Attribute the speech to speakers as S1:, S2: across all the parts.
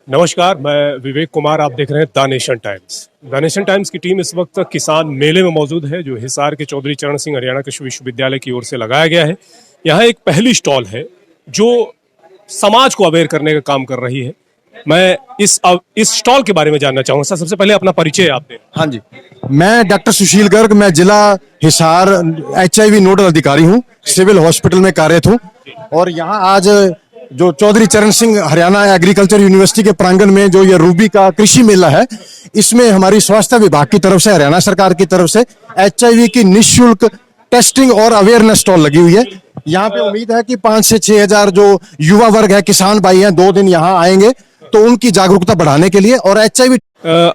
S1: नमस्कार, मैं विवेक कुमार। आप देख रहे हैं the nation times. The nation times की टीम इस वक्त किसान मेले में मौजूद है, जो हिसार के चौधरी चरण सिंह हरियाणा कृषि विश्वविद्यालय की ओर से लगाया गया है। यहाँ एक पहली स्टॉल है जो समाज को अवेयर करने का काम कर रही है। मैं इस स्टॉल के बारे में जानना चाहूंगा। सर, सबसे पहले अपना परिचय आप दें।
S2: हाँ जी, मैं डॉक्टर सुशील गर्ग, मैं जिला हिसार HIV नोडल अधिकारी हूँ, सिविल हॉस्पिटल में कार्यरत हूँ। और यहाँ आज जो चौधरी चरण सिंह हरियाणा एग्रीकल्चर यूनिवर्सिटी के प्रांगण में जो ये रूबी का कृषि मेला है, इसमें हमारी स्वास्थ्य विभाग की तरफ से, हरियाणा सरकार की तरफ से HIV की निःशुल्क टेस्टिंग और अवेयरनेस स्टॉल लगी हुई है। यहाँ पे उम्मीद है कि 5 से 6 हजार जो युवा वर्ग है, किसान भाई हैं, 2 दिन यहाँ आएंगे तो उनकी जागरूकता बढ़ाने के लिए। और HIV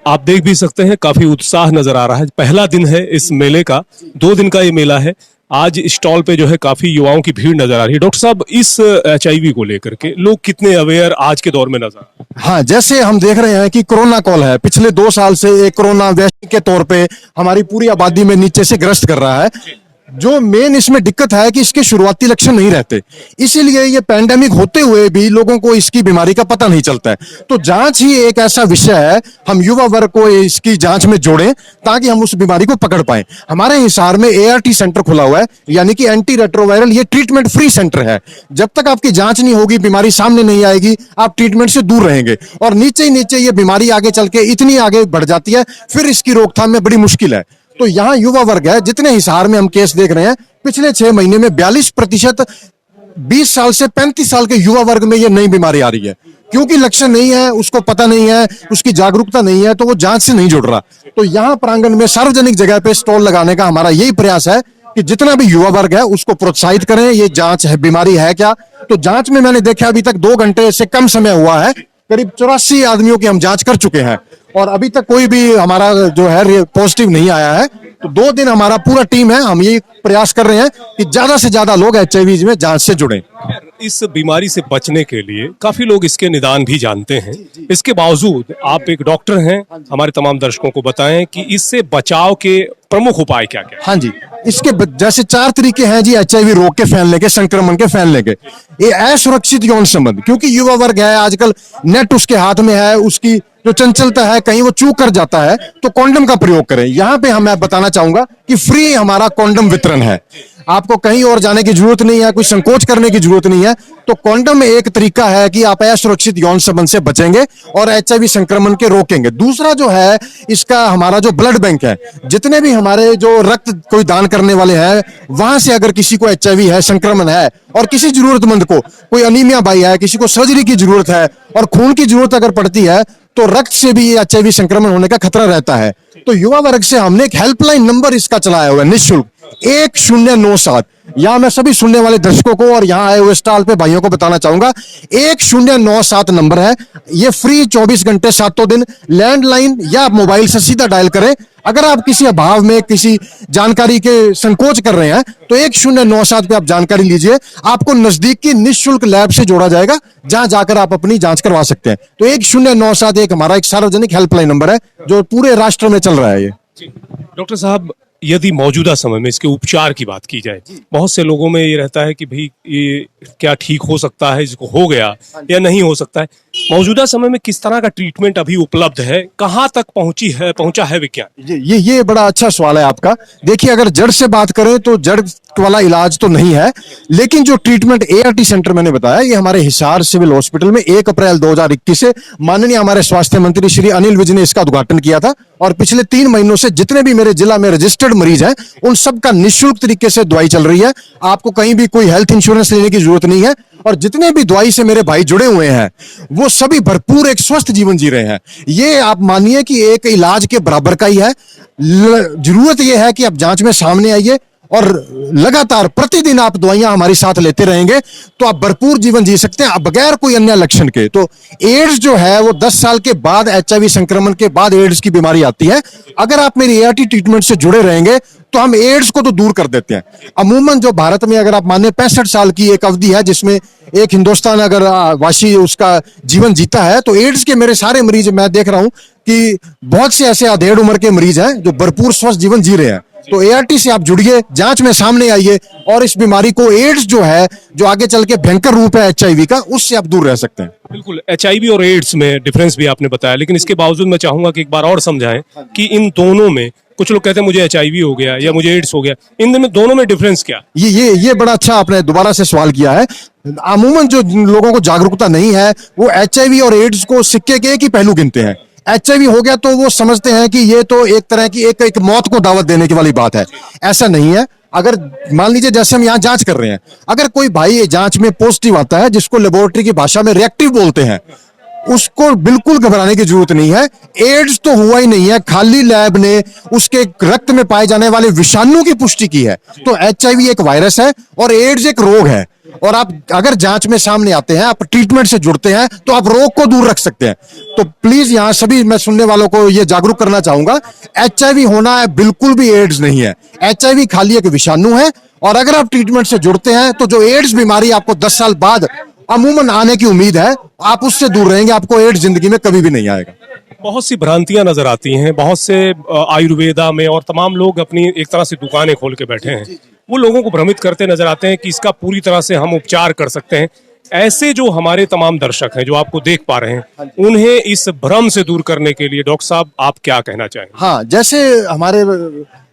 S1: आप देख भी सकते हैं, काफी उत्साह नजर आ रहा है। पहला दिन है इस मेले का, 2 दिन का ये मेला है। आज स्टॉल पे जो है काफी युवाओं की भीड़ नजर आ रही है। डॉक्टर साहब, इस HIV को लेकर के लोग कितने अवेयर आज के दौर में नजर आ रहे हैं?
S2: हाँ, जैसे हम देख रहे हैं कि कोरोना कॉल है, पिछले 2 साल से एक कोरोना वैश्विक के तौर पे हमारी पूरी आबादी में नीचे से ग्रस्त कर रहा है। जो मेन इसमें दिक्कत है कि इसके शुरुआती लक्षण नहीं रहते, इसीलिए ये पैंडेमिक होते हुए भी लोगों को इसकी बीमारी का पता नहीं चलता है। तो जांच ही एक ऐसा विषय है, हम युवा वर्ग को इसकी जांच में जोड़ें ताकि हम उस बीमारी को पकड़ पाए। हमारे हिसार में ART सेंटर खुला हुआ है, यानी कि एंटी रेट्रोवायरल। ये ट्रीटमेंट फ्री सेंटर है। जब तक आपकी जांच नहीं होगी, बीमारी सामने नहीं आएगी, आप ट्रीटमेंट से दूर रहेंगे। और नीचे ही नीचे ये बीमारी आगे चल के इतनी आगे बढ़ जाती है, फिर इसकी रोकथाम में बड़ी मुश्किल है। तो यहाँ युवा वर्ग है, जितने हिसार में हम केस देख रहे हैं, पिछले 6 महीने में 42% 20 साल से 35 साल के युवा वर्ग में ये नई बीमारी आ रही है। क्योंकि लक्षण नहीं है, उसको पता नहीं है, उसकी जागरूकता नहीं है, तो वो जांच से नहीं जुड़ रहा। तो यहाँ प्रांगण में सार्वजनिक जगह पे स्टॉल लगाने का हमारा यही प्रयास है कि जितना भी युवा वर्ग है उसको प्रोत्साहित करें। ये जांच है, बीमारी है क्या। तो जांच में मैंने देखा अभी तक 2 घंटे से कम समय हुआ है, करीब 84 आदमियों की हम जांच कर चुके हैं और अभी तक कोई भी हमारा जो है पॉजिटिव नहीं आया है। तो 2 दिन हमारा पूरा टीम है, हम ये प्रयास कर रहे हैं कि ज्यादा से ज्यादा लोग HIV में जांच से जुड़ें।
S1: इस बीमारी से बचने के लिए काफी लोग इसके निदान भी जानते हैं। इसके बावजूद आप एक डॉक्टर हैं, हमारे तमाम दर्शकों को बताएं कि इससे बचाव के प्रमुख उपाय क्या क्या?
S2: हाँ जी, इसके जैसे 4 तरीके हैं जी HIV रोग के फैलने के, संक्रमण के फैलने के। ये असुरक्षित यौन संबंध, क्योंकि युवा वर्ग है आजकल, नेट उसके हाथ में है, उसकी जो चंचलता है, कहीं वो चूक कर जाता है, तो कॉन्डम का प्रयोग करें। यहाँ पे मैं बताना चाहूंगा कि फ्री हमारा कॉन्डम वितरण है। आपको कहीं और जाने की जरूरत नहीं है, कोई संकोच करने की जरूरत नहीं है। तो कॉन्डम एक तरीका है कि आप असुरक्षित यौन संबंध से बचेंगे और HIV संक्रमण के रोकेंगे। दूसरा जो है इसका, हमारा जो ब्लड बैंक है, जितने भी हमारे जो रक्त कोई दान करने वाले हैं, वहां से अगर किसी को HIV है, संक्रमण है, और किसी जरूरतमंद को कोई अनीमिया भाई है, किसी को सर्जरी की जरूरत है और खून की जरूरत अगर पड़ती है, तो रक्त से भी HIV संक्रमण होने का खतरा रहता है। तो युवा वर्ग से हमने एक हेल्पलाइन नंबर इसका चलाया हुआ है, निःशुल्क 1097। यहाँ मैं सभी सुनने वाले दर्शकों को और यहाँ आए हुए स्टॉल पे भाइयों को बताना चाहूंगा, 1097 नंबर है। ये फ्री 24 घंटे 7 दिन, लैंडलाइन या आप मोबाइल से सीधा डायल करें। अगर आप किसी अभाव में, किसी जानकारी के संकोच कर रहे हैं, तो 1097 पे आप जानकारी लीजिए। आपको नजदीक की निःशुल्क लैब से जोड़ा जाएगा, जहां जाकर आप अपनी जांच करवा सकते हैं। तो 1097 एक हमारा एक सार्वजनिक हेल्पलाइन नंबर है जो पूरे राष्ट्र में चल रहा है। ये
S1: डॉक्टर साहब, यदि मौजूदा समय में इसके उपचार की बात की जाए, बहुत से लोगों में ये रहता है कि भाई ये क्या ठीक हो सकता है, इसको हो गया या नहीं हो सकता है। मौजूदा समय में किस तरह का ट्रीटमेंट अभी उपलब्ध है, कहां तक पहुंचा है विज्ञान?
S2: ये बड़ा अच्छा सवाल है आपका। देखिए, अगर जड़ से बात करें तो जड़ वाला इलाज तो नहीं है, लेकिन जो ट्रीटमेंट ART सेंटर मैंने बताया, ये हमारे हिसार सिविल हॉस्पिटल में 1 अप्रैल 2021 से माननीय हमारे स्वास्थ्य मंत्री श्री अनिल विज ने इसका उद्घाटन किया था। और पिछले 3 महीनों से जितने भी मेरे जिला में रजिस्टर्ड मरीज हैं, उन सबका निःशुल्क तरीके से दवाई चल रही है। आपको कहीं भी कोई हेल्थ इंश्योरेंस लेने की जरूरत नहीं है। और जितने भी दवाई से मेरे भाई जुड़े हुए हैं, वो सभी भरपूर एक स्वस्थ जीवन जी रहे हैं। ये आप मानिए कि एक इलाज के बराबर का ही है। जरूरत यह है कि आप जांच में सामने आइए और लगातार प्रतिदिन आप दवाइयां हमारे साथ लेते रहेंगे, तो आप भरपूर जीवन जी सकते हैं बगैर कोई अन्य लक्षण के। तो एड्स जो है वो 10 साल के बाद, HIV संक्रमण के बाद एड्स की बीमारी आती है। अगर आप मेरी ART ट्रीटमेंट से जुड़े रहेंगे तो हम एड्स को तो दूर कर देते हैं। अमूमन जो भारत में, अगर आप माने, 65 साल की एक अवधि है जिसमें एक हिंदुस्तान अगर वासी उसका जीवन जीता है, तो एड्स के मेरे सारे मरीज मैं देख रहा हूं कि बहुत से ऐसे अधेड़ उम्र के मरीज हैं जो भरपूर स्वस्थ जीवन जी रहे हैं। तो एआरटी से आप जुड़िए, जांच में सामने आइए और इस बीमारी को, एड्स जो है, जो आगे चल के भयंकर रूप है एचआईवी का, उससे आप दूर रह सकते हैं।
S1: बिल्कुल, एचआईवी और एड्स में डिफरेंस भी आपने बताया, लेकिन इसके बावजूद मैं चाहूंगा कि एक बार और समझाएं कि इन दोनों में, कुछ लोग कहते हैं मुझे एचआईवी हो गया या मुझे एड्स हो गया, इन दोनों में डिफरेंस क्या?
S2: ये बड़ा अच्छा आपने दोबारा से सवाल किया है। अमूमन जो लोगों को जागरूकता नहीं है, वो एचआईवी और एड्स को सिक्के के एक ही पहलू गिनते हैं। एचआईवी हो गया तो वो समझते हैं कि ये तो एक तरह की एक मौत को दावत देने की वाली बात है। ऐसा नहीं है। अगर मान लीजिए जैसे हम यहाँ जांच कर रहे हैं, अगर कोई भाई ये जांच में पॉजिटिव आता है, जिसको लेबोरेटरी की भाषा में रिएक्टिव बोलते हैं, उसको बिल्कुल घबराने की जरूरत नहीं है। एड्स तो हुआ ही नहीं है, खाली लैब ने उसके रक्त में पाए जाने वाले विषाणु की पुष्टि की है। तो एचआईवी एक वायरस है और एड्स एक रोग है। और आप अगर जांच में सामने आते हैं, आप ट्रीटमेंट से जुड़ते हैं, तो आप रोग को दूर रख सकते हैं। तो प्लीज यहां सभी मैं सुनने वालों को यह जागरूक करना चाहूंगा, एचआईवी होना है बिल्कुल भी एड्स नहीं है। एचआईवी खाली एक विषाणु है और अगर आप ट्रीटमेंट से जुड़ते हैं तो जो एड्स बीमारी आपको 10 साल बाद अमूमन आने की उम्मीद है, आप उससे दूर रहेंगे। आपको एड्स जिंदगी में कभी भी नहीं आएगा।
S1: बहुत सी भ्रांतियां नजर आती हैं, बहुत से आयुर्वेदा में और तमाम लोग अपनी एक तरह से दुकानें खोल के बैठे हैं, वो लोगों को भ्रमित करते नजर आते हैं कि इसका पूरी तरह से हम उपचार कर सकते हैं। ऐसे जो हमारे तमाम दर्शक हैं जो आपको देख पा रहे हैं, उन्हें इस भ्रम से दूर करने के लिए डॉक्टर साहब आप क्या कहना चाहेंगे?
S2: हाँ, जैसे हमारे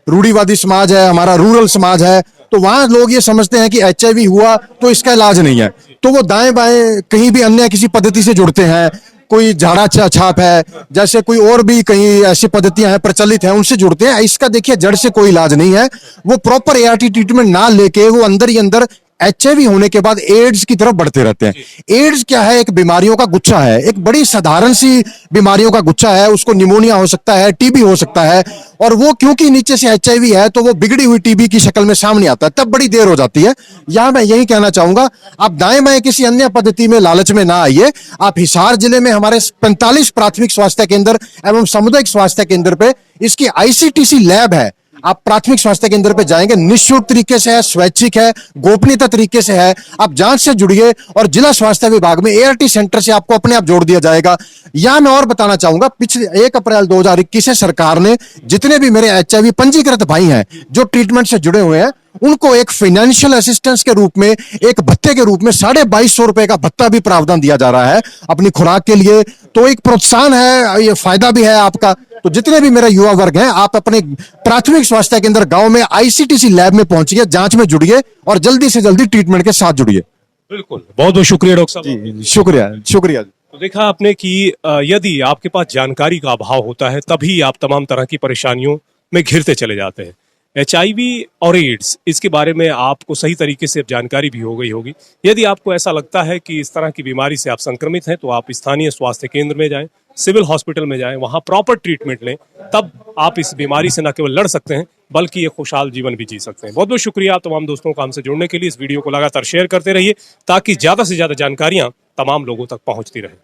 S2: रूढ़िवादी समाज है, हमारा रूरल समाज है, तो वहां लोग ये समझते हैं कि एचआईवी हुआ तो इसका इलाज नहीं है, तो वो दाएं बाएं कहीं भी अन्य किसी पद्धति से जुड़ते हैं। कोई झाड़ा छाप है, जैसे कोई और भी कहीं ऐसी पद्धतियां हैं प्रचलित हैं, उनसे जुड़ते हैं। इसका देखिए जड़ से कोई इलाज नहीं है। वो प्रॉपर एआरटी ट्रीटमेंट ना लेके वो अंदर ही अंदर एचआईवी होने के बाद एड्स की तरफ बढ़ते रहते हैं। एड्स क्या है? एक बीमारियों का गुच्छा है, एक बड़ी साधारण सी बीमारियों का गुच्छा है। उसको निमोनिया हो सकता है, टीबी हो सकता है, और वो क्योंकि नीचे से एचआईवी है तो वो बिगड़ी हुई टीबी की शक्ल में सामने आता है, तब बड़ी देर हो जाती है। यहां मैं यही कहना चाहूंगा, आप दाएं बाएं किसी अन्य पद्धति में लालच में ना आइए। आप हिसार जिले में हमारे 45 प्राथमिक स्वास्थ्य केंद्र एवं सामुदायिक स्वास्थ्य केंद्र पे इसकी आईसीटीसी लैब है। आप प्राथमिक स्वास्थ्य केंद्र पे जाएंगे, निःशुल्क तरीके से है, स्वैच्छिक है, गोपनीयता तरीके से है। आप जांच से जुड़िए और जिला स्वास्थ्य विभाग में एआरटी सेंटर से आपको अपने आप जोड़ दिया जाएगा। यहां मैं और बताना चाहूंगा, पिछले 1 अप्रैल 2021 से सरकार ने जितने भी मेरे एचआईवी पंजीकृत भाई हैं जो ट्रीटमेंट से जुड़े हुए हैं, उनको एक फाइनेंशियल असिस्टेंस के रूप में, एक भत्ते के रूप में 2250 रुपए का भत्ता भी प्रावधान दिया जा रहा है अपनी खुराक के लिए। तो एक प्रोत्साहन है, ये फायदा भी है आपका। तो जितने भी मेरा युवा वर्ग हैं, आप अपने प्राथमिक स्वास्थ्य केंद्र गांव में आईसीटीसी लैब में पहुंचिए, जांच में जुड़िए और जल्दी से जल्दी ट्रीटमेंट के साथ जुड़िए।
S1: बिल्कुल, बहुत बहुत शुक्रिया डॉक्टर साहब।
S2: जी, शुक्रिया शुक्रिया।
S1: तो देखा आपने कि यदि आपके पास जानकारी का अभाव होता है, तभी आप तमाम तरह की परेशानियों में घिरते चले जाते हैं। एचआईवी और एड्स, इसके बारे में आपको सही तरीके से जानकारी भी हो गई होगी। यदि आपको ऐसा लगता है कि इस तरह की बीमारी से आप संक्रमित हैं, तो आप स्थानीय स्वास्थ्य केंद्र में जाएं, सिविल हॉस्पिटल में जाएं, वहां प्रॉपर ट्रीटमेंट लें। तब आप इस बीमारी से न केवल लड़ सकते हैं, बल्कि एक खुशहाल जीवन भी जी सकते हैं। बहुत बहुत शुक्रिया आप तमाम दोस्तों को हमसे जुड़ने के लिए। इस वीडियो को लगातार शेयर करते रहिए ताकि ज्यादा से ज्यादा जानकारियां तमाम लोगों तक पहुंचती रहें।